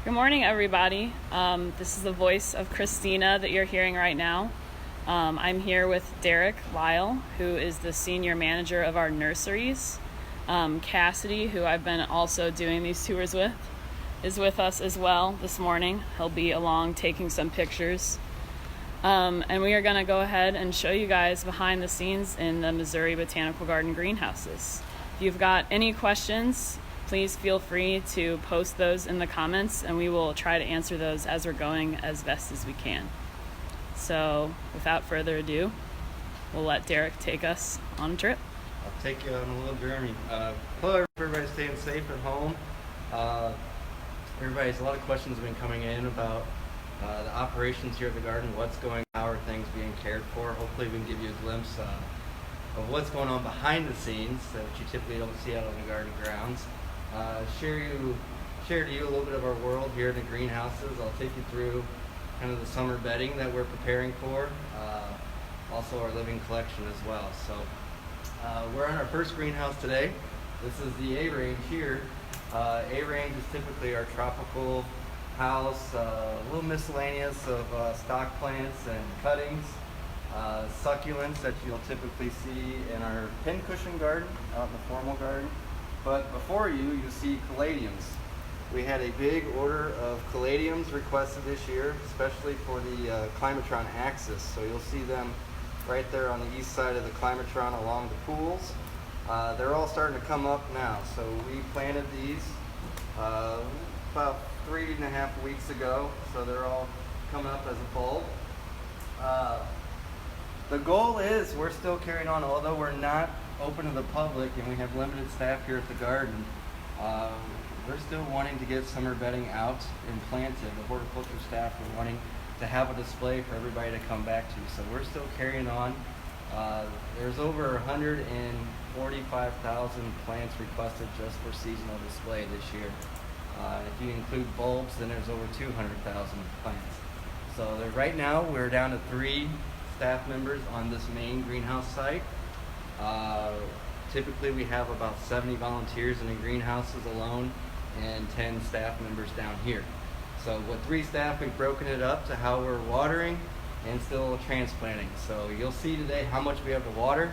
Good morning, everybody. This is the voice of Christina that you're hearing right now. I'm here with Derek Lyle, who is the senior manager of our nurseries. Cassidy, who I've been also doing these tours with, is with us as well this morning. He'll be along taking some pictures. And we are going to go ahead and show you guys behind the scenes in the Missouri Botanical Garden greenhouses. If you've got any questions, please feel free to post those in the comments, and we will try to answer those as we're going as best as we can. So without further ado, we'll let Derek take us on a trip. I'll take you on a little journey. Hello, everybody staying safe at home. Everybody's a lot of questions have been coming in about the operations here at the garden, what's going on, how are things being cared for. Hopefully we can give you a glimpse of what's going on behind the scenes that you typically don't see out on the garden grounds. Share to you a little bit of our world here in the greenhouses. I'll take you through kind of the summer bedding that we're preparing for, also our living collection as well. So we're on our first greenhouse today. This is the A range here. A range is typically our tropical house, a little miscellaneous of stock plants and cuttings, succulents that you'll typically see in our pincushion garden, out in the formal garden. But before you see caladiums. We had a big order of caladiums requested this year, especially for the climatron axis. So you'll see them right there on the east side of the climatron along the pools. They're all starting to come up now. So we planted these about 3.5 weeks ago. So they're all coming up as a bulb. The goal is we're still carrying on, although we're not open to the public and we have limited staff here at the garden. We're still wanting to get summer bedding out and planted. The horticulture staff are wanting to have a display for everybody to come back to. So we're still carrying on. There's over 145,000 plants requested just for seasonal display this year. If you include bulbs, then there's over 200,000 plants. So right now we're down to 3 staff members on this main greenhouse site. Typically we have about 70 volunteers in the greenhouses alone and 10 staff members down here. So with 3 staff, we've broken it up to how we're watering and still transplanting. So you'll see today how much we have to water.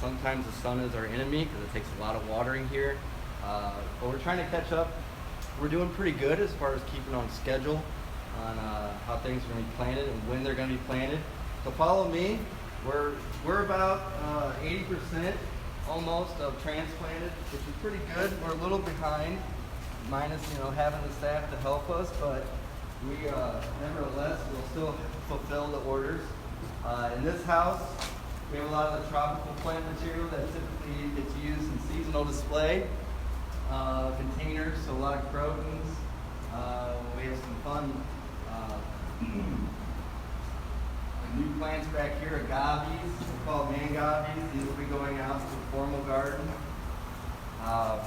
Sometimes the sun is our enemy because it takes a lot of watering here. But we're trying to catch up. We're doing pretty good as far as keeping on schedule on how things are going to be planted and when they're going to be planted. So follow me. We're about 80% almost of transplanted, which is pretty good. We're a little behind, minus having the staff to help us, but we nevertheless will still fulfill the orders. In this house, we have a lot of the tropical plant material that typically gets used in seasonal display containers. So a lot of crotons. We have some fun. New plants back here, agaves, they're called mangaves. These will be going out to the formal garden. A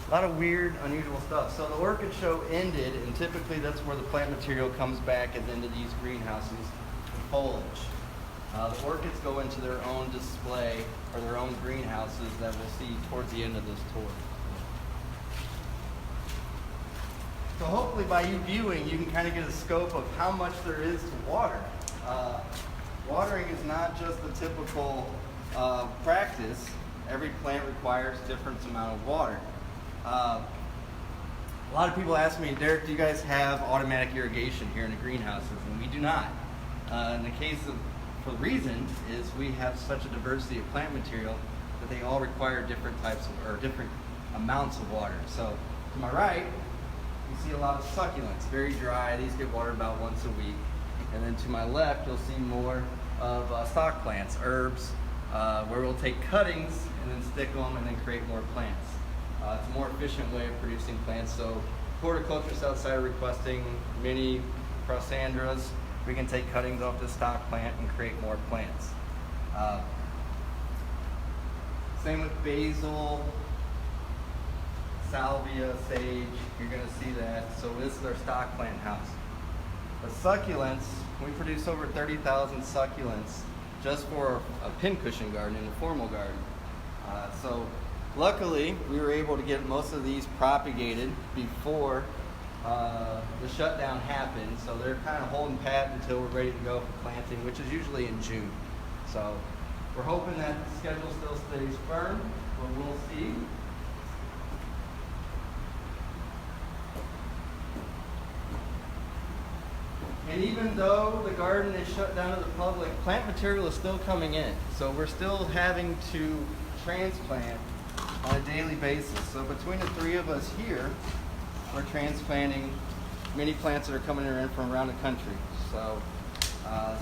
lot of weird, unusual stuff. So the orchid show ended, and typically that's where the plant material comes back and into these greenhouses, foliage. The orchids go into their own display or their own greenhouses that we'll see towards the end of this tour. So hopefully by you viewing, you can kind of get a scope of how much there is to water. Watering is not just the typical practice. Every plant requires different amount of water. A lot of people ask me, Derek, do you guys have automatic irrigation here in the greenhouses? And we do not. In the case of, for the reason is we have such a diversity of plant material that they all require different types of, or different amounts of water. So to my right, you see a lot of succulents, very dry. These get watered about once a week. And then to my left, you'll see more of stock plants, herbs, where we'll take cuttings and then stick them and then create more plants. It's a more efficient way of producing plants. So horticulturists outside are requesting mini crosandras. We can take cuttings off this stock plant and create more plants. Same with basil, salvia, sage. You're going to see that. So this is our stock plant house. The succulents, we produce over 30,000 succulents just for a pincushion garden in a formal garden. So luckily, we were able to get most of these propagated before the shutdown happened, so they're kind of holding pat until we're ready to go for planting, which is usually in June. So we're hoping that the schedule still stays firm, but we'll see. And even though the garden is shut down to the public, plant material is still coming in. So we're still having to transplant on a daily basis. So between the three of us here, we're transplanting many plants that are coming in from around the country. So,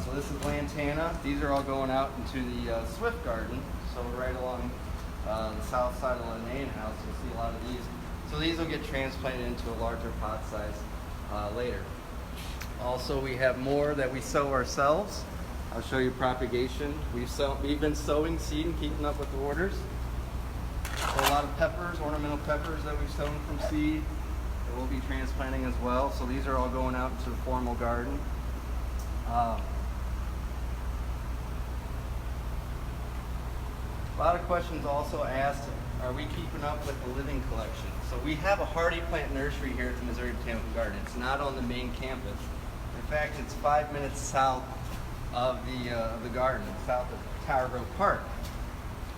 so this is lantana. These are all going out into the Swift garden. So right along the south side of the Linnaean house, you'll see a lot of these. So these will get transplanted into a larger pot size later. Also, we have more that we sow ourselves. I'll show you propagation. We've been sowing seed and keeping up with the orders. So a lot of peppers, ornamental peppers that we've sown from seed that we'll be transplanting as well. So these are all going out into the formal garden. A lot of questions also asked, are we keeping up with the living collection? So we have a hardy plant nursery here at the Missouri Botanical Garden. It's not on the main campus. In fact, it's 5 minutes south of the garden, south of Tower Grove Park.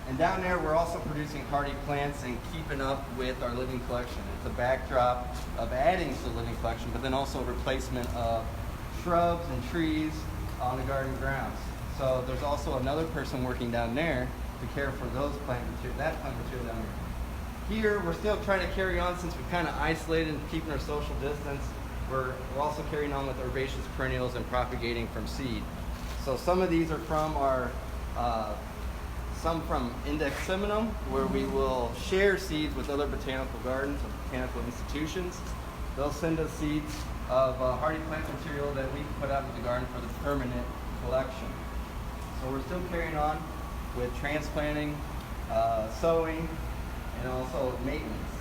And down there, we're also producing hardy plants and keeping up with our living collection. It's a backdrop of adding to the living collection, but then also a replacement of shrubs and trees on the garden grounds. So there's also another person working down there to care for those plant material, that plant material down there. Here, we're still trying to carry on since we kind of isolated and keeping our social distance. We're also carrying on with herbaceous perennials and propagating from seed. So some of these are from our, some from Indeximum, where we will share seeds with other botanical gardens or botanical institutions. They'll send us seeds of hardy plant material that we can put out in the garden for the permanent collection. So we're still carrying on with transplanting, sowing, and also maintenance.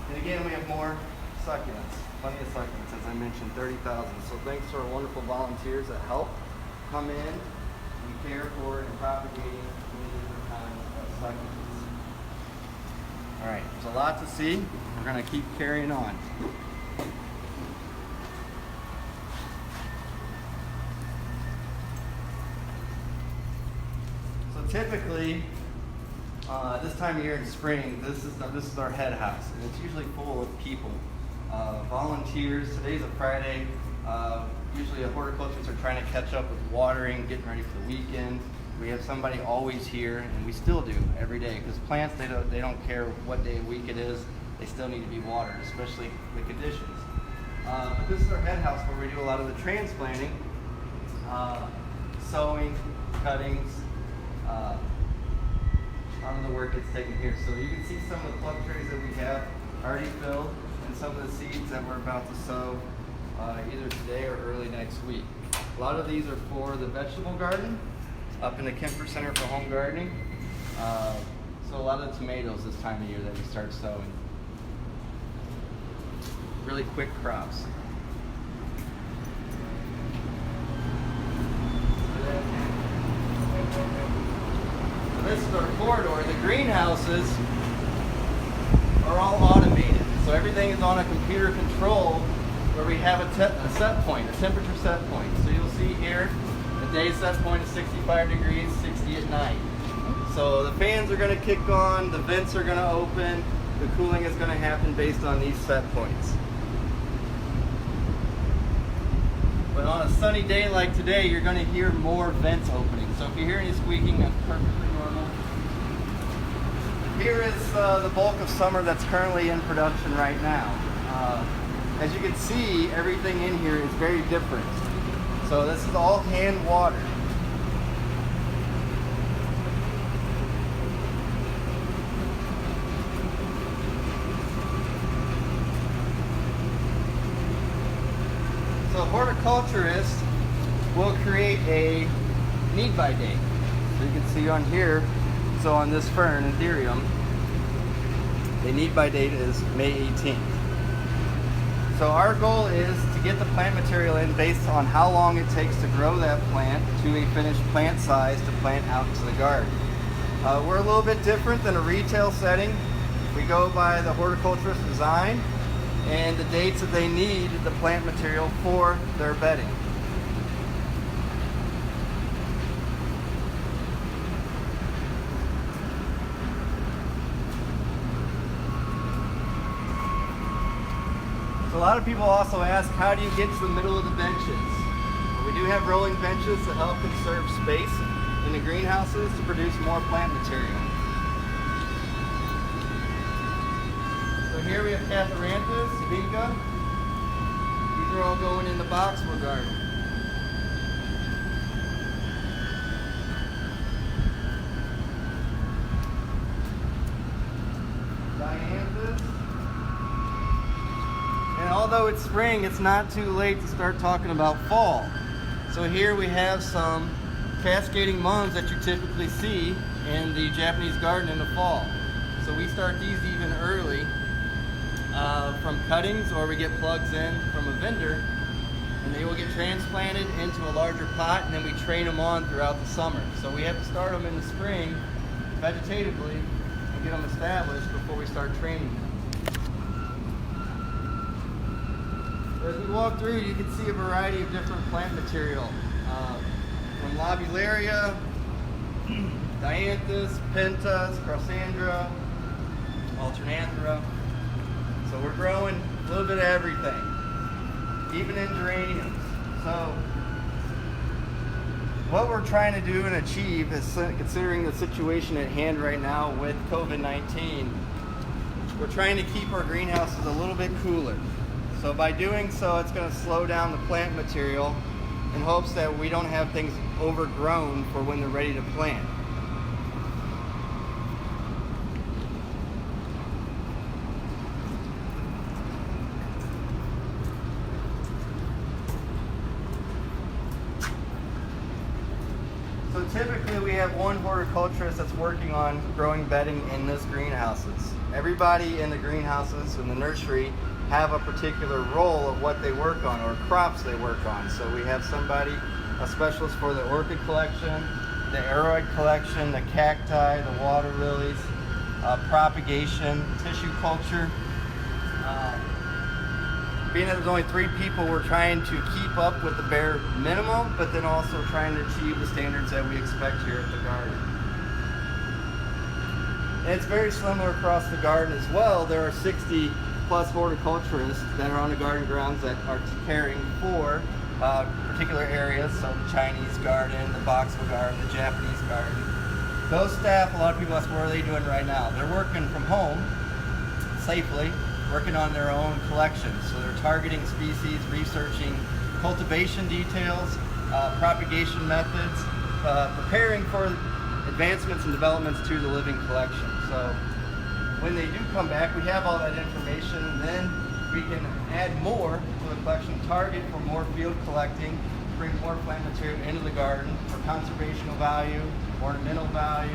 And again, we have more succulents. Plenty of succulents, as I mentioned, 30,000. So thanks to our wonderful volunteers that help come in and care for and propagating many different kinds of succulents. All right, there's a lot to see. We're going to keep carrying on. So typically, this time of year in spring, this is our head house, and it's usually full of people. Volunteers. Today's a Friday. Usually the horticulturists are trying to catch up with watering, getting ready for the weekend. We have somebody always here, and we still do every day, because plants, they don't care what day of week it is, they still need to be watered, especially the conditions. But this is our head house where we do a lot of the transplanting, sowing, cuttings, some of the work gets taken here. So you can see some of the plug trays that we have already filled, and some of the seeds that we're about to sow either today or early next week. A lot of these are for the vegetable garden up in the Kemper Center for Home Gardening. So a lot of the tomatoes this time of year that we start sowing. Really quick crops. So this is our corridor. The greenhouses are all automated. So everything is on a computer control where we have a set point, a temperature set point. So you'll see here, the day set point is 65 degrees, 60 at night. So the fans are going to kick on, the vents are going to open, the cooling is going to happen based on these set points. But on a sunny day like today, you're going to hear more vents opening. So if you hear any squeaking, that's perfectly normal. Here is the bulk of summer that's currently in production right now. As you can see, everything in here is very different. So this is all hand watered. So a horticulturist will create a need by date. So you can see on here, so on this fern, Ethereum, the need by date is May 18th. So our goal is to get the plant material in based on how long it takes to grow that plant to a finished plant size to plant out into the garden. We're a little bit different than a retail setting. We go by the horticulturist design, and the dates that they need the plant material for their bedding. So a lot of people also ask, how do you get to the middle of the benches? Well, we do have rolling benches to help conserve space in the greenhouses to produce more plant material. So here we have Catharanthus, Vinca. These are all going in the boxwood garden. Dianthus. And although it's spring, it's not too late to start talking about fall. So here we have some cascading mums that you typically see in the Japanese garden in the fall. So we start these even early from cuttings, or we get plugs in from a vendor, and they will get transplanted into a larger pot, and then we train them on throughout the summer. So we have to start them in the spring vegetatively and get them established before we start training them. As we walk through, you can see a variety of different plant material, from Lobularia, Dianthus, Pentas, Crossandra, Alternanthera. So we're growing a little bit of everything, even in geraniums. So what we're trying to do and achieve is, considering the situation at hand right now with COVID-19, we're trying to keep our greenhouses a little bit cooler. So by doing so, it's going to slow down the plant material in hopes that we don't have things overgrown for when they're ready to plant. So typically we have one horticulturist that's working on growing bedding in this greenhouses. Everybody in the greenhouses in the nursery have a particular role of what they work on or crops they work on. So we have somebody, a specialist for the orchid collection, the aroid collection, the cacti, the water lilies, propagation, tissue culture. Being that there's only 3 people, we're trying to keep up with the bare minimum, but then also trying to achieve the standards that we expect here at the garden. And it's very similar across the garden as well. There are 60 plus horticulturists that are on the garden grounds that are caring for particular areas, so the Chinese garden, the boxwood garden, the Japanese garden. Those staff, a lot of people ask, what are they doing right now? They're working from home safely, working on their own collections. So they're targeting species, researching cultivation details, propagation methods, preparing for advancements and developments to the living collection. So when they do come back, we have all that information, and then we can add more to the collection, target for more field collecting, bring more plant material into the garden for conservational value, ornamental value.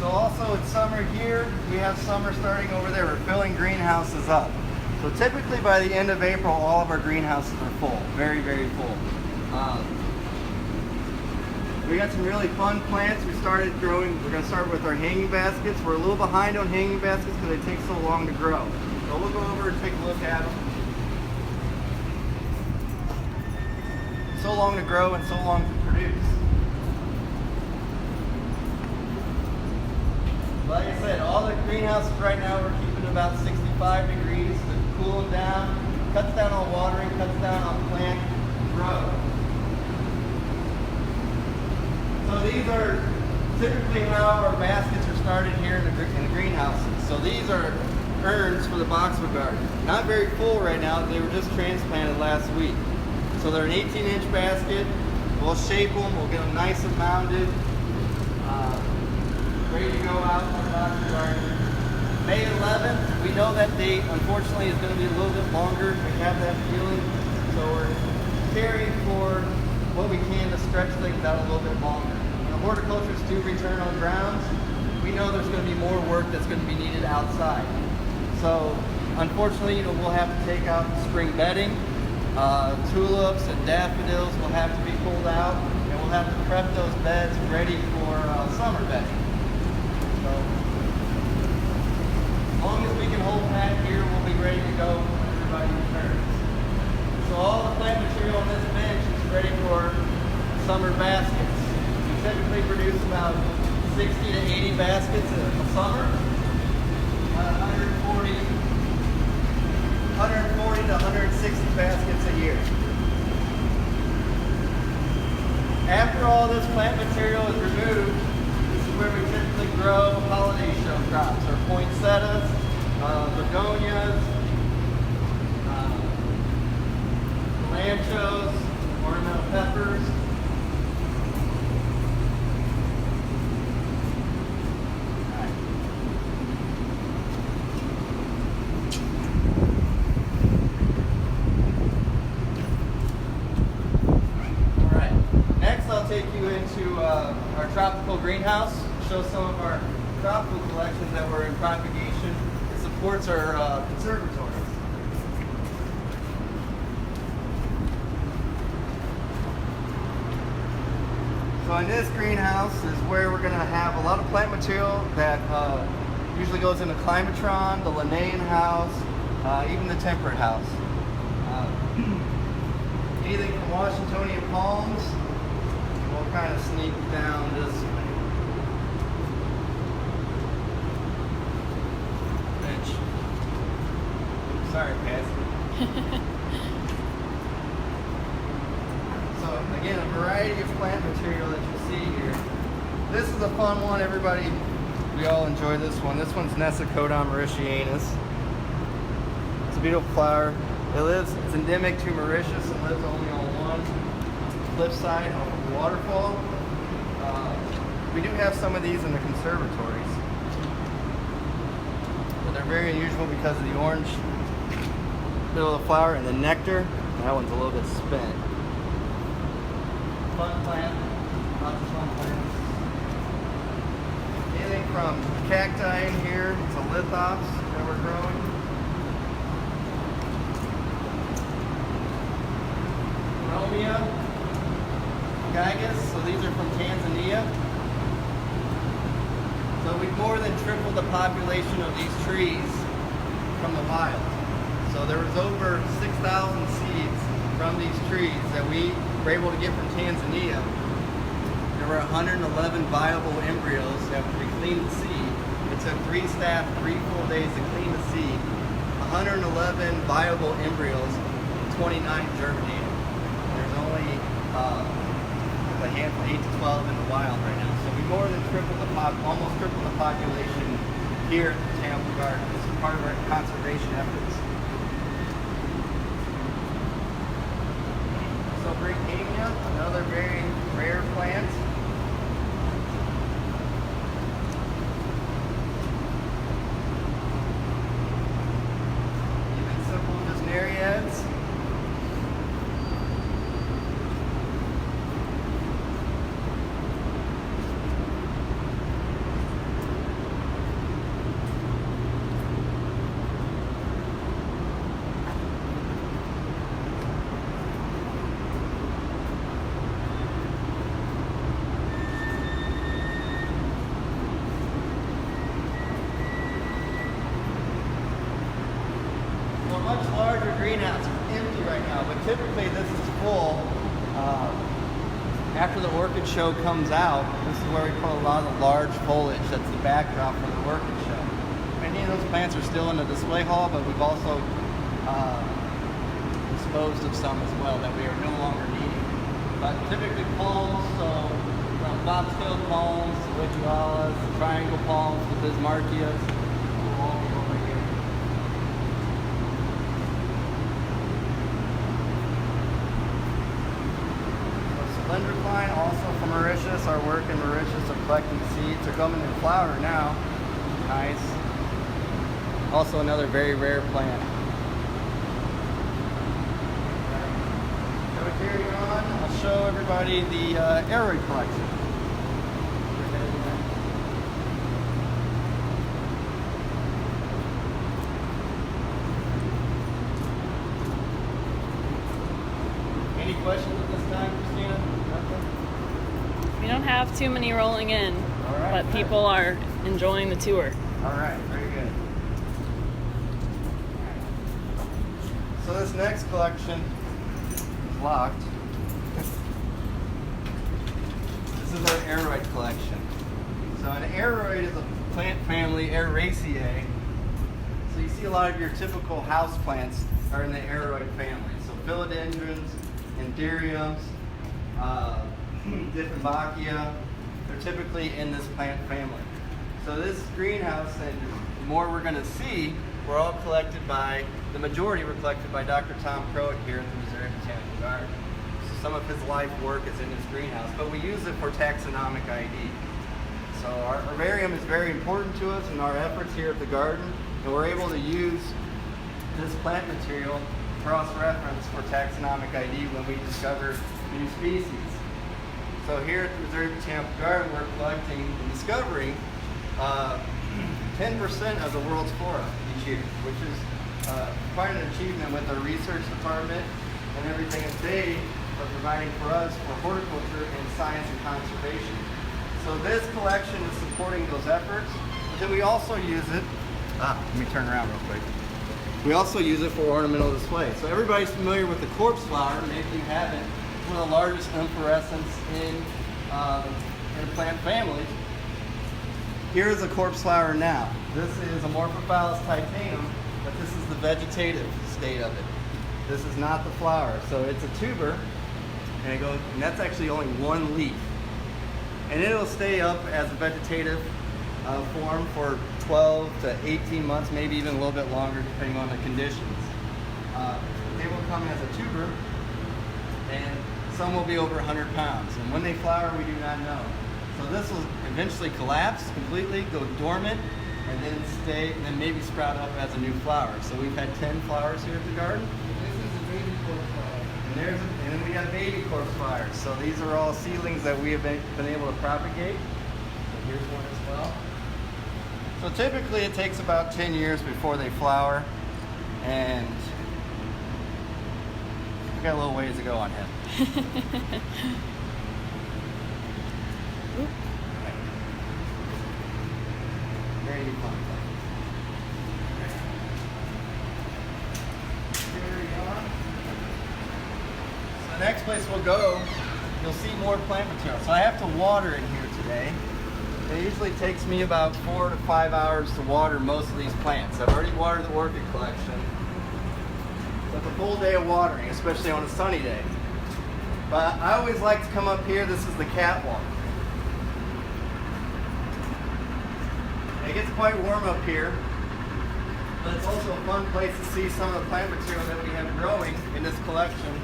Also, it's summer here. We have summer starting over there. We're filling greenhouses up. So typically by the end of April, all of our greenhouses are full. Very, very full. We got some really fun plants. We started growing. We're going to start with our hanging baskets. We're a little behind on hanging baskets because they take so long to grow. So we'll go over and take a look at them. So long to grow and so long to produce. Like I said, all the greenhouses right now we're keeping about 65 degrees to cool them down, cuts down on watering, cuts down on plant growth. So these are typically how our baskets are started here in the greenhouses. So these are urns for the boxwood garden. Not very full right now, they were just transplanted last week. So they're an 18-inch basket. We'll shape them, we'll get them nice and mounded. Ready to go out for the boxwood garden. May 11th, we know that date unfortunately is going to be a little bit longer. We have that feeling, so we're caring for what we can to stretch things out a little bit longer. When the horticulturists do return on grounds, we know there's going to be more work that's going to be needed outside. So unfortunately, we'll have to take out spring bedding. Tulips and daffodils will have to be pulled out, and we'll have to prep those beds ready for summer bedding. So as long as we can hold pat here, we'll be ready to go when everybody returns. So all the plant material on this bench is ready for summer baskets. We typically produce about 60 to 80 baskets in the summer, 140 to 160 baskets a year. After all this plant material is removed, this is where we typically grow holiday show crops, or poinsettias, begonias, calanchos, ornamental peppers. Take you into our tropical greenhouse, show some of our tropical collections that were in propagation. It supports our conservatories. So in this greenhouse is where we're going to have a lot of plant material that usually goes in the climatron, the Linnaean house, even the temperate house. Anything from Washingtonian palms. We'll kind of sneak down this bench. Oops, sorry, Pastor. So again, a variety of plant material that you see here. This is a fun one, everybody. We all enjoy this one. This one's Nessicodon mauritianus. It's a beautiful flower. It's endemic to Mauritius and lives only on one cliffside of a waterfall. We do have some of these in the conservatories, but they're very unusual because of the orange middle of the flower and the nectar. That one's a little bit spent. Fun plant, lots of fun plants. Anything from cacti in here to lithops that we're growing. Romia, Cactus, so these are from Tanzania. So we've more than tripled the population of these trees from the wild. So there was over 6,000 seeds from these trees that we were able to get from Tanzania. There were 111 viable embryos after we cleaned the seed. It took 3 staff 3 full days to clean the seed. 111 viable embryos, 29 germinated. There's only a handful, 8 to 12 in the wild right now. So we more than tripled almost tripled the population here at the Botanical Garden. This is part of our conservation efforts. So Brichamia, another very rare plant. Even simple Gesneriads. Much larger greenhouse. It's empty right now, but typically this is full. After the orchid show comes out, this is where we put a lot of the large foliage that's the backdrop for the orchid show. Many of those plants are still in the display hall, but we've also disposed of some as well that we are no longer needing. But typically palms, so from bobtail palms, to licualas, the triangle palms, the bismarckias, will all be over here. Cylindricline, also from Mauritius. Our work in Mauritius of collecting seeds are coming in flower now. Nice. Also another very rare plant. So carry on. I'll show everybody the aroid collection. have too many rolling in, All right, but people are enjoying the tour. All right, very good. So this next collection is locked. This is our aroid collection. So an aroid is a plant family, Araceae. So you see a lot of your typical house plants are in the aroid family. So philodendrons, anthuriums, Dieffenbachia, they're typically in this plant family. So this greenhouse, and the more we're going to see, we're all collected by, the majority were collected by Dr. Tom Pruitt here at the Missouri Botanical Garden. So some of his life work is in this greenhouse, but we use it for taxonomic ID. So our herbarium is very important to us in our efforts here at the garden, and we're able to use this plant material cross-reference for taxonomic ID when we discover new species. So here at the Missouri Botanical Garden, we're collecting and discovering 10% of the world's flora each year, which is quite an achievement with our research department and everything that they are providing for us for horticulture and science and conservation. So this collection is supporting those efforts, but then we also use it, let me turn around real quick. We also use it for ornamental display. So everybody's familiar with the corpse flower, maybe you haven't. It's one of the largest inflorescence in plant families. Here is a corpse flower now. This is Amorphophallus titanum, but this is the vegetative state of it. This is not the flower. So it's a tuber, and that's actually only one leaf. And it'll stay up as a vegetative form for 12 to 18 months, maybe even a little bit longer depending on the conditions. They will come as a tuber, and some will be over 100 pounds. And when they flower, we do not know. So this will eventually collapse completely, go dormant, and then stay, and then maybe sprout up as a new flower. So we've had 10 flowers here at the garden. This is a baby corpse flower. And then we got baby corpse flowers. So these are all seedlings that we have been able to propagate. So here's one as well. So typically it takes about 10 years before they flower, and we got a little ways to go on him. Very fun. Carry on. So the next place we'll go, you'll see more plant material. So I have to water in here today. It usually takes me about 4 to 5 hours to water most of these plants. I've already watered the orchid collection. So it's a full day of watering, especially on a sunny day. But I always like to come up here. This is the catwalk. It gets quite warm up here, but it's also a fun place to see some of the plant material that we have growing in this collection,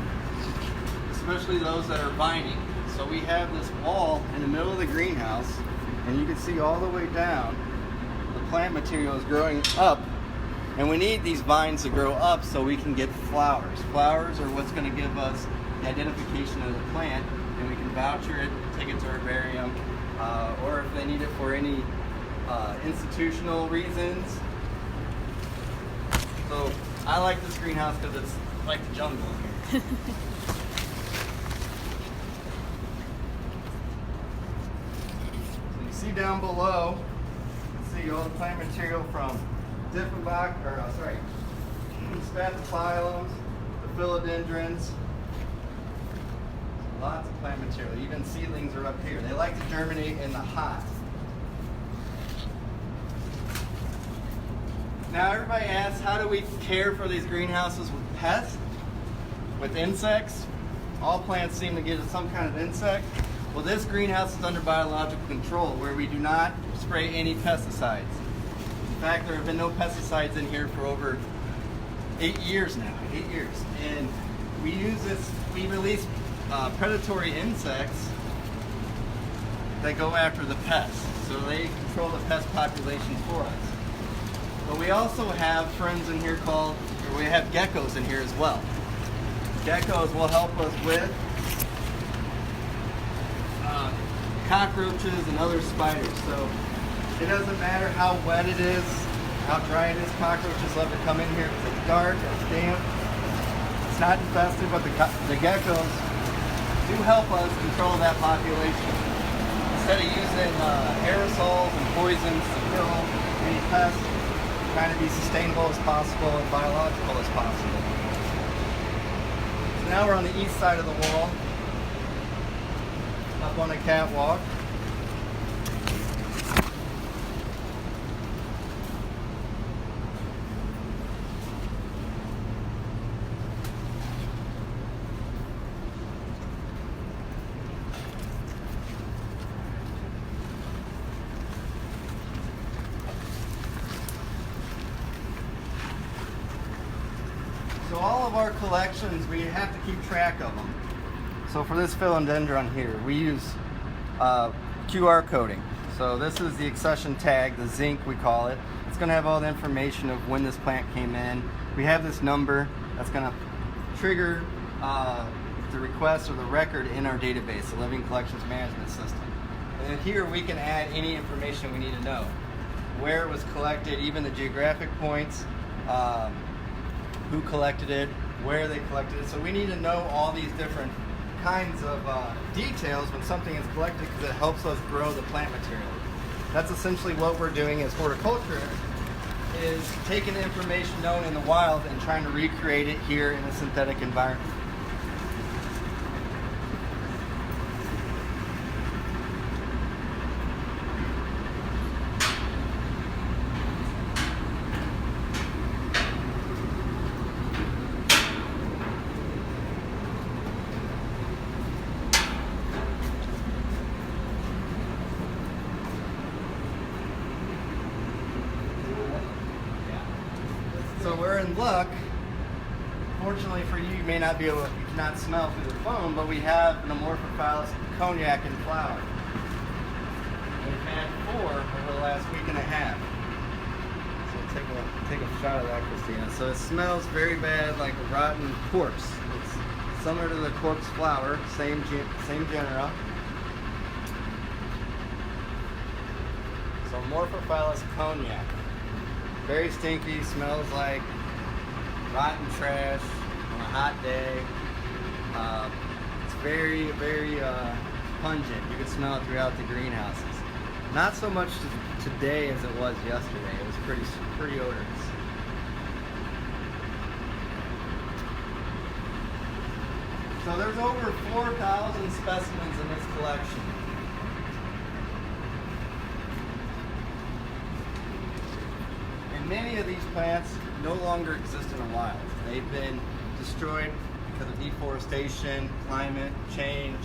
especially those that are vining. So we have this wall in the middle of the greenhouse, and you can see all the way down, the plant material is growing up, and we need these vines to grow up so we can get flowers. Flowers are what's going to give us the identification of the plant, and we can voucher it, take it to herbarium, or if they need it for any institutional reasons. So I like this greenhouse because it's like the jungle in here. So you see down below, you see all the plant material from spathiphyllums, the philodendrons. Lots of plant material. Even seedlings are up here. They like to germinate in the hot. Now everybody asks, how do we care for these greenhouses with pests, with insects? All plants seem to get some kind of insect. Well, this greenhouse is under biological control where we do not spray any pesticides. In fact, there have been no pesticides in here for over 8 years now, 8 years. And we use this, we release predatory insects that go after the pests. So they control the pest populations for us. But we also have friends in here we have geckos in here as well. Geckos will help us with cockroaches and other spiders. So it doesn't matter how wet it is, how dry it is, cockroaches love to come in here if it's dark, it's damp. It's not infested, but the geckos do help us control that population. instead of using aerosols and poisons to kill any pests, trying to be sustainable as possible and biological as possible. So now we're on the east side of the wall, up on a catwalk. So all of our collections, we have to keep track of them. So for this philodendron here, we use QR coding. So this is the accession tag, the zinc we call it. It's going to have all the information of when this plant came in. We have this number that's going to trigger the request or the record in our database, the Living Collections Management System. And then here we can add any information we need to know. Where it was collected, even the geographic points, who collected it, where they collected it. So we need to know all these different kinds of details when something is collected because it helps us grow the plant material. That's essentially what we're doing as horticulturists, is taking the information known in the wild and trying to recreate it here in a synthetic environment. So we're in luck. Fortunately for you, you may not be able to, you cannot smell through the phone, but we have an Amorphophallus cognac in flower. We've had 4 over the last week and a half. So take a shot of that, Christina. So it smells very bad, like a rotten corpse. It's similar to the corpse flower, same genera. So Amorphophallus cognac. Very stinky, smells like rotten trash on a hot day. It's very, very pungent. You can smell it throughout the greenhouses. Not so much today as it was yesterday. It was pretty odorous. So there's over 4,000 specimens in this collection. Many of these plants no longer exist in the wild. They've been destroyed because of deforestation, climate change.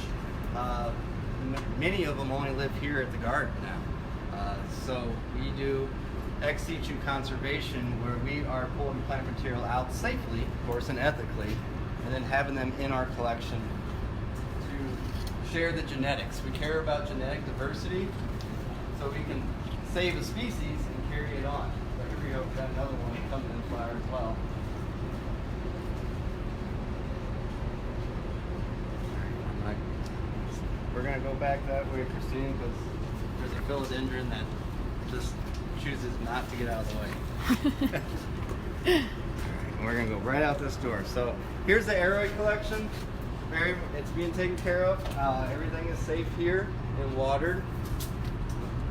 Many of them only live here at the garden now. So we do ex situ conservation, where we are pulling plant material out safely, of course, and ethically, and then having them in our collection to share the genetics. We care about genetic diversity, so we can save a species and carry it on. We hope got another one coming in flower as well. We're going to go back that way, Christine, because there's a philodendron that just chooses not to get out of the way. And we're going to go right out this door. So here's the aroid collection. It's being taken care of. Everything is safe here and watered.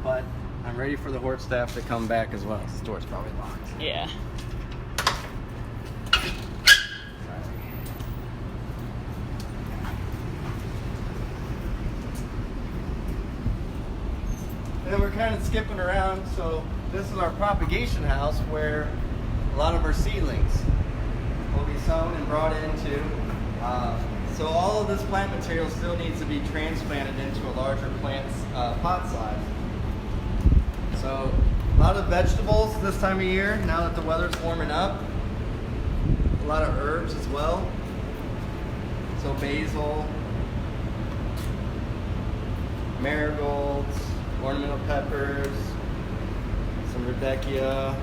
But I'm ready for the hort staff to come back as well. This door's probably locked. Yeah. And we're kind of skipping around. So this is our propagation house where a lot of our seedlings will be sown and brought into. So all of this plant material still needs to be transplanted into a larger plant's pot size. So a lot of vegetables this time of year, now that the weather's warming up. A lot of herbs as well. So basil, marigolds, ornamental peppers, some rudbeckia,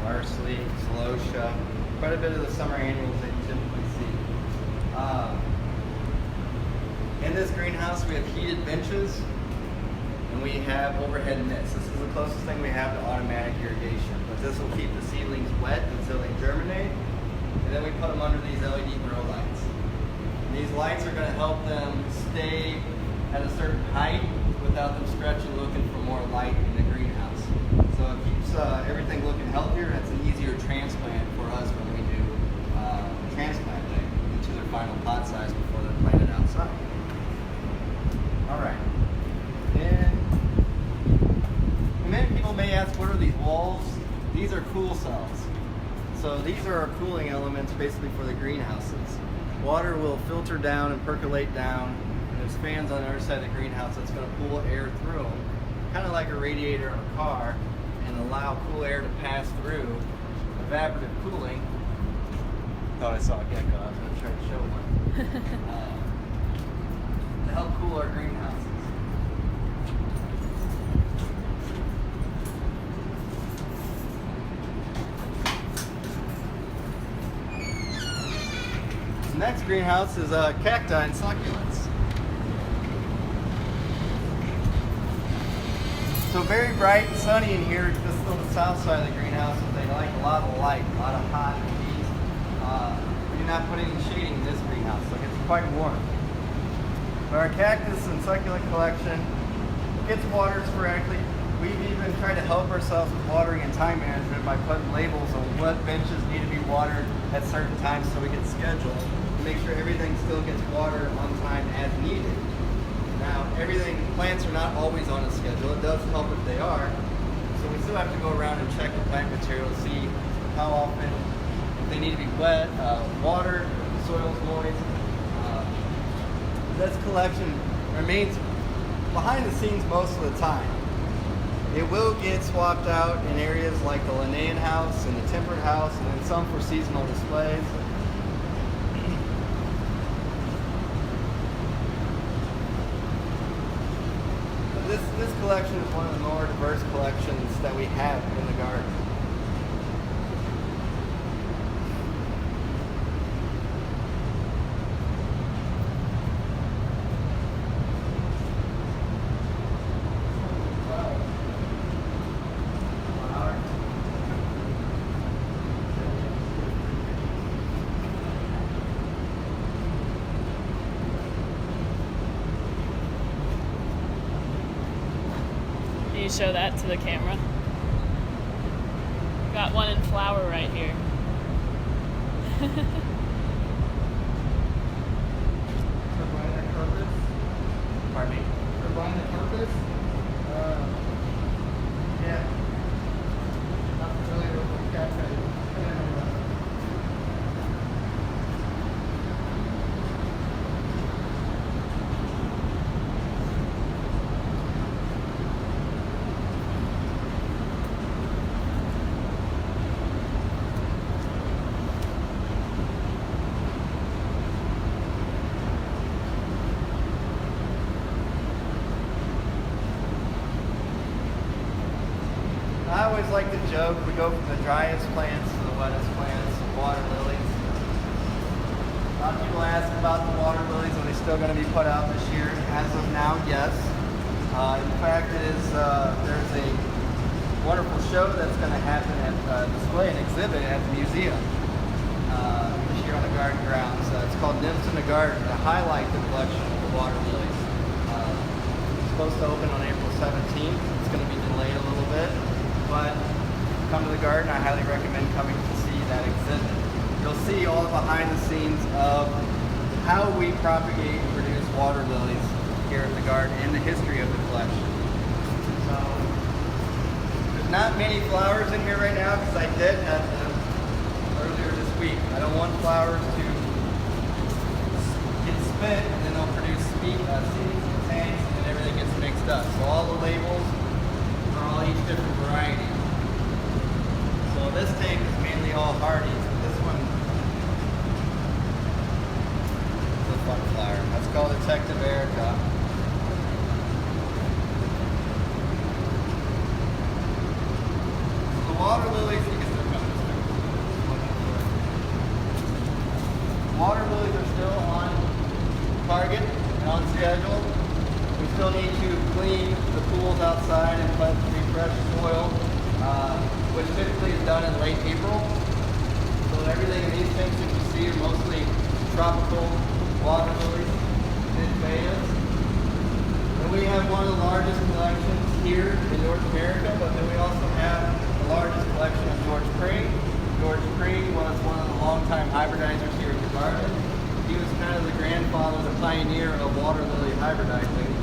parsley, celosia, quite a bit of the summer annuals that you typically see. In this greenhouse we have heated benches, and we have overhead nets. This is the closest thing we have to automatic irrigation, but this will keep the seedlings wet until they germinate, and then we put them under these LED grow lights. And these lights are going to help them stay at a certain height without them stretching, looking for more light in the greenhouse. So it keeps everything looking healthier, and it's an easier transplant for us when we do transplant day into their final pot size before they're planted outside. All right. And many people may ask, what are these walls? These are cool cells. So these are our cooling elements basically for the greenhouses. Water will filter down and percolate down, and there's fans on the other side of the greenhouse that's going to pull air through them, kind of like a radiator in a car, and allow cool air to pass through. Evaporative cooling. Thought I saw a gecko. I was going to try to show one. To help cool our greenhouses. The next greenhouse is cacti and succulents. So very bright and sunny in here. This is on the south side of the greenhouse. They like a lot of light, a lot of hot heat. We do not put any shading in this greenhouse, so it gets quite warm. But our cactus and succulent collection gets watered sporadically. We've even tried to help ourselves with watering and time management by putting labels on what benches need to be watered at certain times so we can schedule to make sure everything still gets watered on time as needed. Now, plants are not always on a schedule. It does help if they are. So we still have to go around and check the plant material to see how often, if they need to be wet, watered, the soil's moist. This collection remains behind the scenes most of the time. It will get swapped out in areas like the Linnaean house and the temperate house, and then some for seasonal displays. This collection is one of the more diverse collections that we have in the garden. Can you show that to the camera? Got one in flower right here. Pardon me? Turbine purpose? Yeah. Not familiar with the cacti. I always like to joke, we go from the driest plants to the wettest plants, water lilies. A lot of people ask about the water lilies, are they still going to be put out this year? As of now, yes. In fact, there's a wonderful show that's going to happen at display and exhibit at the museum this year on the garden grounds. It's called Nymphs in the Garden to highlight the collection of the water lilies. It's supposed to open on April 17th. It's going to be delayed a little bit. But come to the garden, I highly recommend coming to see that exhibit. You'll see all the behind the scenes of how we propagate and produce water lilies here at the garden and the history of the collection. So there's not many flowers in here right now because I deadhead them earlier this week. I don't want flowers to get spent and then they'll produce seeds and tanks and everything gets mixed up. So all the labels are all each different variety. So this tank is mainly all hardy. This one is a fun flower. That's called Detective Erica. The water lilies, you can still come this way. Water lilies are still on target and on schedule. We still need to clean the pools outside and plant refresh soil, which typically is done in late April. So everything in these tanks that you see are mostly tropical water lilies, nymphaeas. we have one of the largest collections here in North America, but then we also have the largest collection of George Pring. George Pring was one of the longtime hybridizers here at the garden. He was kind of the grandfather, the pioneer of water lily hybridizing.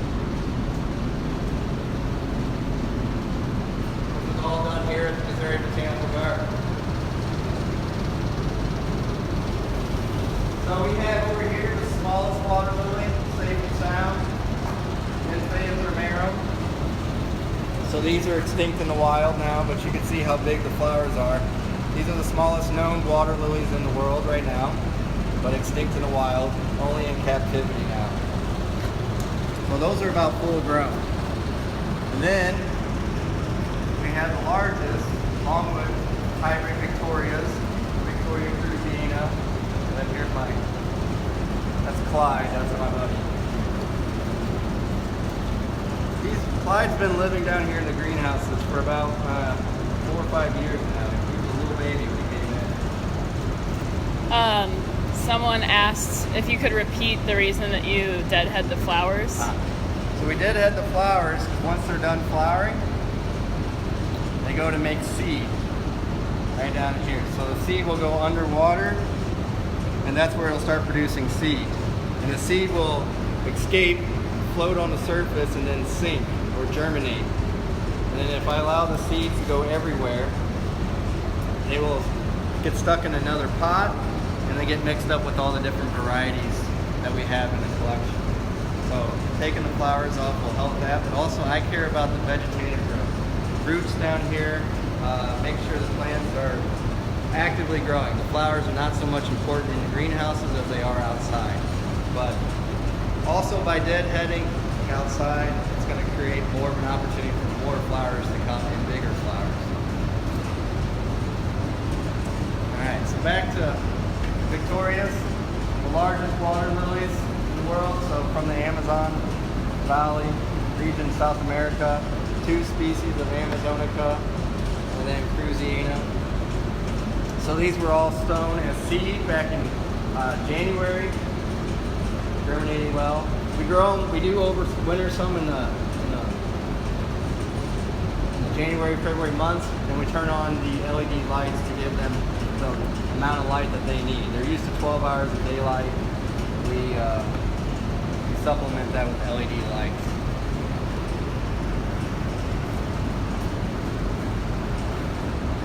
This was all done here at the Missouri Botanical Garden. So we have over here the smallest water lily, safe and sound, Nymphaeus romerum. So these are extinct in the wild now, but you can see how big the flowers are. These are the smallest known water lilies in the world right now, but extinct in the wild, only in captivity now. So those are about full grown. And then we have the largest, along with hybrid Victorias, Victoria Cruziana, and then here's that's Clyde, that's my buddy. Clyde's been living down here in the greenhouses for about 4 or 5 years now. He was a little baby when he came in. Someone asked if you could repeat the reason that you deadhead the flowers. So we deadhead the flowers because once they're done flowering, they go to make seed right down here. So the seed will go underwater, and that's where it'll start producing seed. And the seed will escape, float on the surface, and then sink or germinate. And then if I allow the seeds to go everywhere, they will get stuck in another pot, and they get mixed up with all the different varieties that we have in the collection. So taking the flowers off will help that, but also I care about the vegetative growth. Roots down here, make sure the plants are actively growing. The flowers are not so much important in the greenhouses as they are outside. But also by deadheading outside, it's going to create more of an opportunity for more flowers to come in bigger flowers. Alright, so back to Victorias, the largest water lilies in the world. So from the Amazon Valley region, South America, 2 species of Amazonica, and then Cruziana. So these were all sown as seed back in January, germinating well. We grow them, we do overwinter some in the January, February months, and we turn on the LED lights to give them the amount of light that they need. They're used to 12 hours of daylight. We supplement that with LED lights.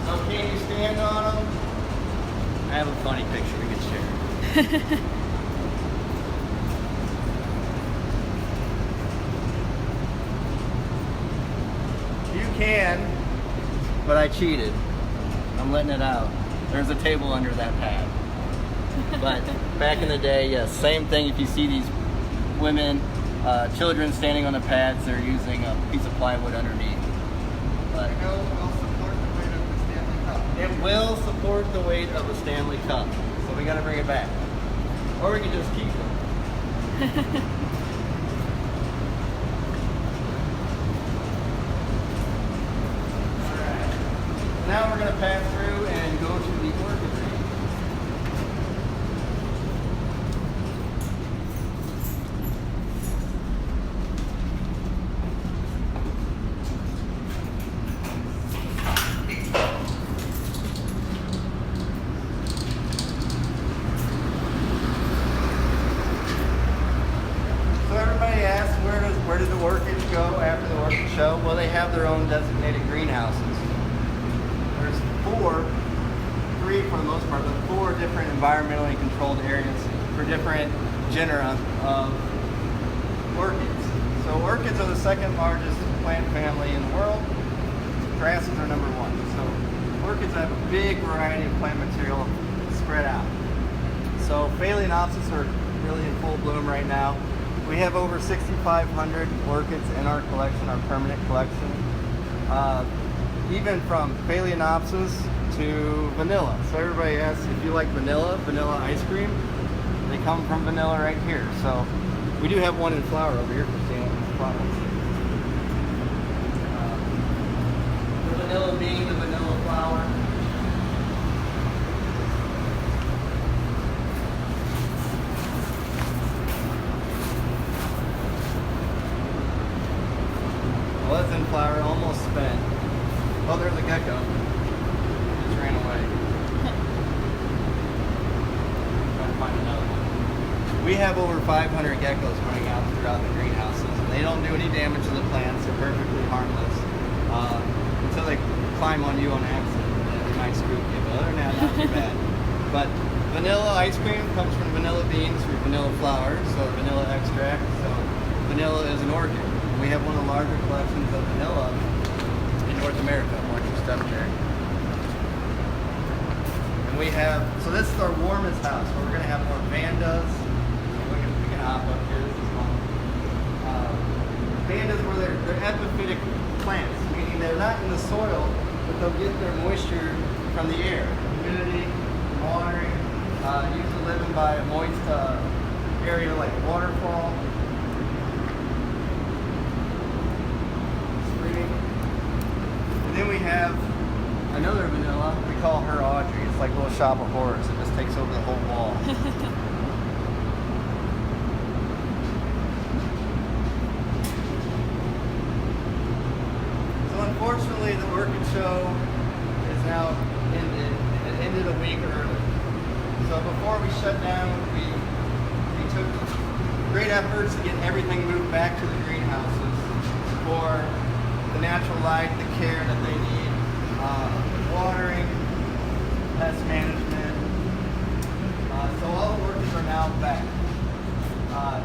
So can you stand on them? I have a funny picture we could share. You can, but I cheated. I'm letting it out. There's a table under that pad. But back in the day, yes, same thing. If you see these women, children standing on the pads, they're using a piece of plywood underneath. But it will support the weight of a Stanley Cup. So we got to bring it back. Or we can just keep them. Now we're going to pass through and go to the orchid range. So everybody asks, where do the orchids go after the orchid show? Well, they have their own designated greenhouses. There's 3 for the most part, but 4 different environmentally controlled areas for different genera of orchids. So orchids are the 2nd largest plant family in the world. Grasses are number 1. So orchids have a big variety of plant material spread out. So Phalaenopsis are really in full bloom right now. We have over 6,500 orchids in our collection, our permanent collection. Even from Phalaenopsis to vanilla. So everybody asks if you like vanilla ice cream. They come from vanilla right here. So we do have one in flower over here, Christina. The vanilla being the vanilla flower. we have over 500 geckos running out throughout the greenhouses. And they don't do any damage to the plants. They're perfectly harmless until they climb on you on accident. They might spook you, but other than that, not too bad. But vanilla ice cream comes from vanilla beans or vanilla flower, so vanilla extract. So vanilla is an orchid. We have one of the larger collections of vanilla in North America. Orchid stuff there. And we have, so this is our warmest house, where we're going to have more vandas. We can hop up here. This is fun. Vandas where they're epiphytic plants, meaning they're not in the soil, but they'll get their moisture from the air, humidity, watering. Usually living by a moist area like waterfall, spring. And then we have another vanilla. We call her Audrey. It's like a little shop of horrors. It just takes over the whole wall. So unfortunately, the orchid show is now ended. It ended a week early. So before we shut down, we took great efforts to get everything moved back to the greenhouses for the natural light, the care that they need, watering, pest management. So all the orchids are now back.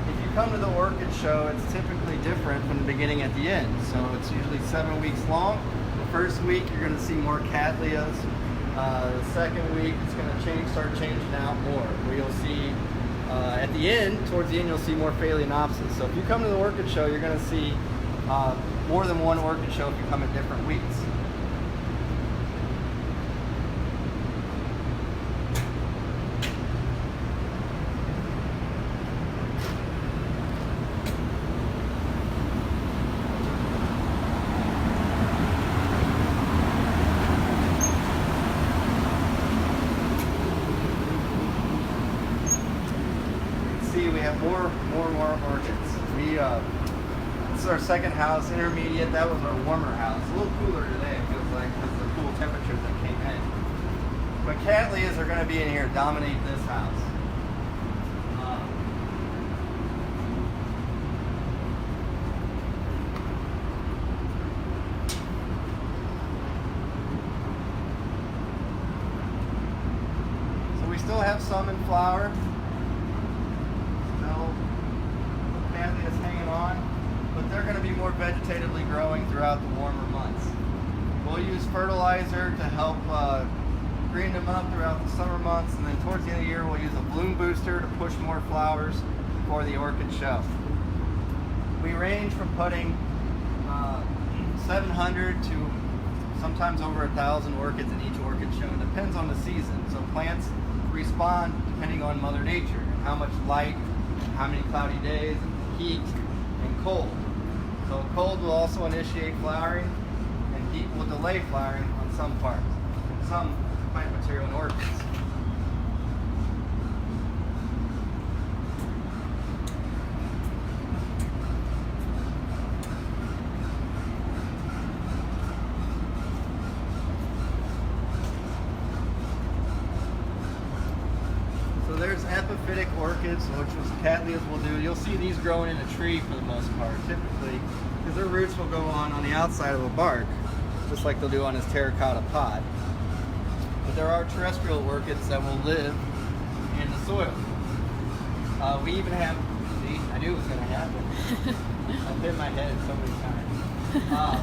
If you come to the orchid show, it's typically different from the beginning at the end. So it's usually 7 weeks long. The first week you're going to see more cattleyas. The second week it's going to start changing out more. Where you'll see at the end, towards the end, you'll see more Phalaenopsis. So if you come to the orchid show, you're going to see more than one orchid show if you come at different weeks. We have more orchids. This is our second house, intermediate. That was our warmer house. A little cooler today, it feels like, because of the cool temperatures that came in. But cattleyas are going to be in here, dominate this house. So we still have some in flower. Is hanging on, but they're going to be more vegetatively growing throughout the warmer months. We'll use fertilizer to help green them up throughout the summer months, and then towards the end of the year we'll use a bloom booster to push more flowers for the orchid show. We range from putting 700 to sometimes over 1,000 orchids in each orchid show. It depends on the season. So plants respond depending on Mother Nature and how much light, how many cloudy days, heat, and cold. So cold will also initiate flowering, and heat will delay flowering on some parts, some plant material in orchids. There's epiphytic orchids, which was cattleyas will do. You'll see these growing in a tree for the most part, typically, because their roots will go on the outside of a bark, just like they'll do on this terracotta pot. But there are terrestrial orchids that will live in the soil. We even have, see, I knew it was going to happen. I've hit my head so many times.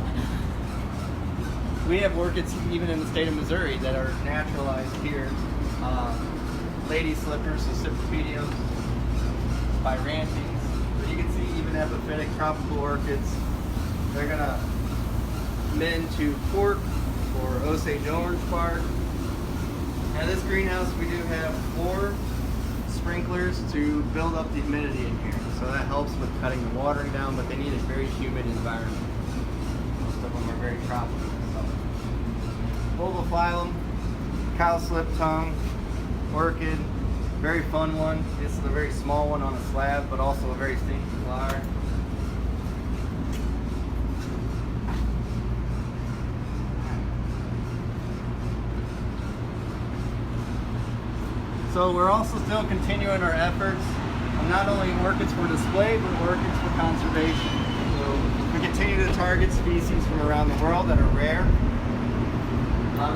We have orchids even in the state of Missouri that are naturalized here. Lady slippers, Cypripediums, Pyrantes. But you can see even epiphytic tropical orchids, they're going to mend to cork or Osage orange bark. Now this greenhouse, we do have 4 sprinklers to build up the humidity in here. So that helps with cutting the watering down, but they need a very humid environment. Most of them are very tropical. So, Bulbophyllum, cowslip tongue, orchid, very fun one. This is a very small one on a slab, but also a very stinky flower. So we're also still continuing our efforts not only orchids for display, but orchids for conservation. So we continue to target species from around the world that are rare.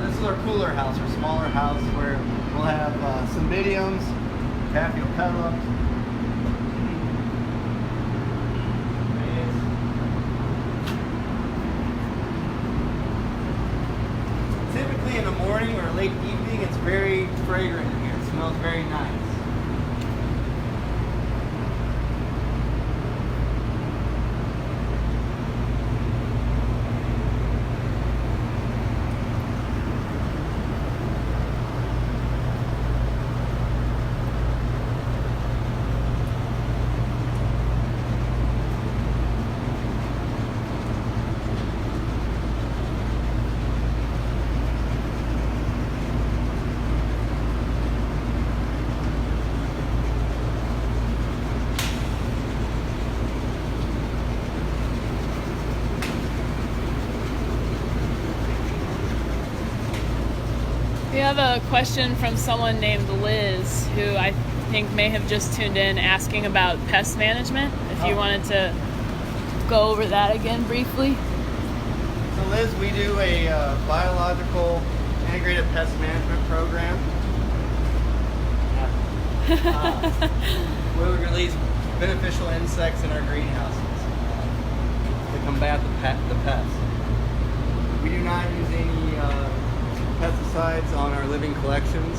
This is our cooler house, our smaller house, where we'll have cymbidiums, paphiopedilums, typically in the morning or late evening, it's very fragrant in here. It smells very nice. We have a question from someone named Liz, who I think may have just tuned in, asking about pest management. If you wanted to go over that again briefly. So Liz, we do a biological integrated pest management program. Where we release beneficial insects in our greenhouses to combat the pests. We do not use any pesticides on our living collections.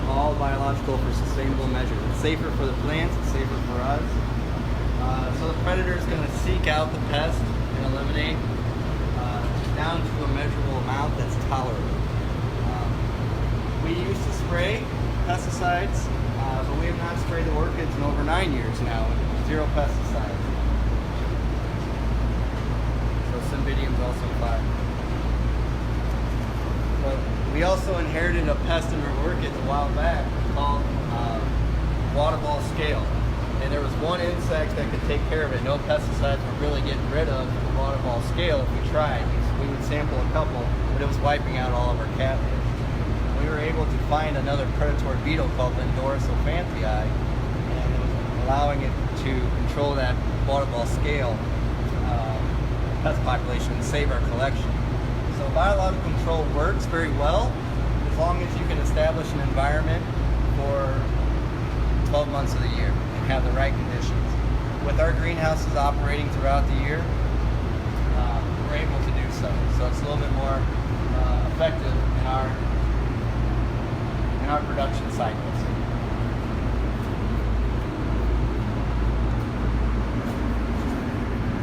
All biological for sustainable measures. It's safer for the plants, it's safer for us. So the predator is going to seek out the pest and eliminate down to a measurable amount that's tolerable. We used to spray pesticides, but we have not sprayed the orchids in over 9 years now. 0 pesticides. So cymbidiums also fire. But we also inherited a pest in our orchids a while back called water ball scale. And there was one insect that could take care of it. No pesticides were really getting rid of the water ball scale if we tried. We would sample a couple, but it was wiping out all of our cavities. We were able to find another predatory beetle called Lindorosophanthii, and it was allowing it to control that water ball scale pest population and save our collection. So biological control works very well as long as you can establish an environment for 12 months of the year and have the right conditions. With our greenhouses operating throughout the year, we're able to do so. So it's a little bit more effective in our production cycles.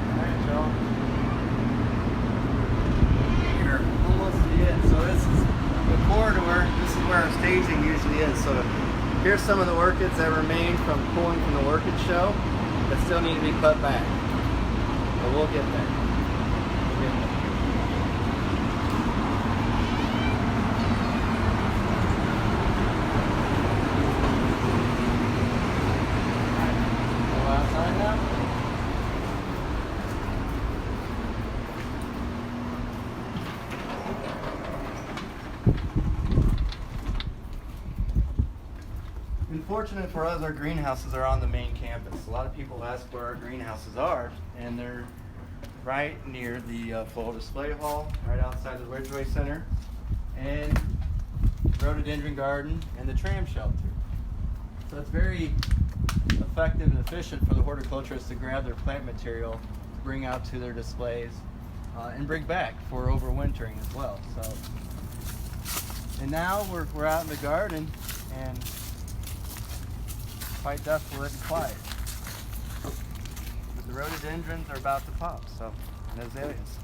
All right, Joe. You're almost to the end. So this is the corridor. This is where our staging usually is. So here's some of the orchids that remain from pulling from the orchid show that still need to be cut back. But we'll get there. Fortunate for us, our greenhouses are on the main campus. A lot of people ask where our greenhouses are, and they're right near the Floral Display Hall, right outside the Ridgeway Center, and Rhododendron Garden, and the tram shelter. So it's very effective and efficient for the horticulturists to grab their plant material, to bring out to their displays, and bring back for overwintering as well. So, and now we're out in the garden, and quite desolate and quiet. But the rhododendrons are about to pop, so, and azaleas.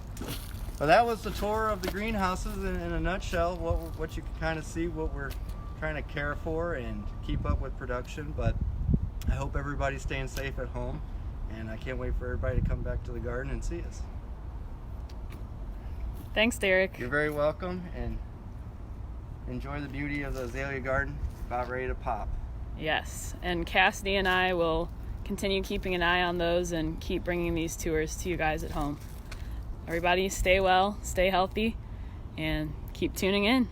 Well, that was the tour of the greenhouses in a nutshell, what you can kind of see, what we're trying to care for and keep up with production. But I hope everybody's staying safe at home, and I can't wait for everybody to come back to the garden and see us. Thanks, Derek. You're very welcome, and enjoy the beauty of the azalea garden, about ready to pop. Yes, and Cassidy and I will continue keeping an eye on those and keep bringing these tours to you guys at home. Everybody stay well, stay healthy, and keep tuning in.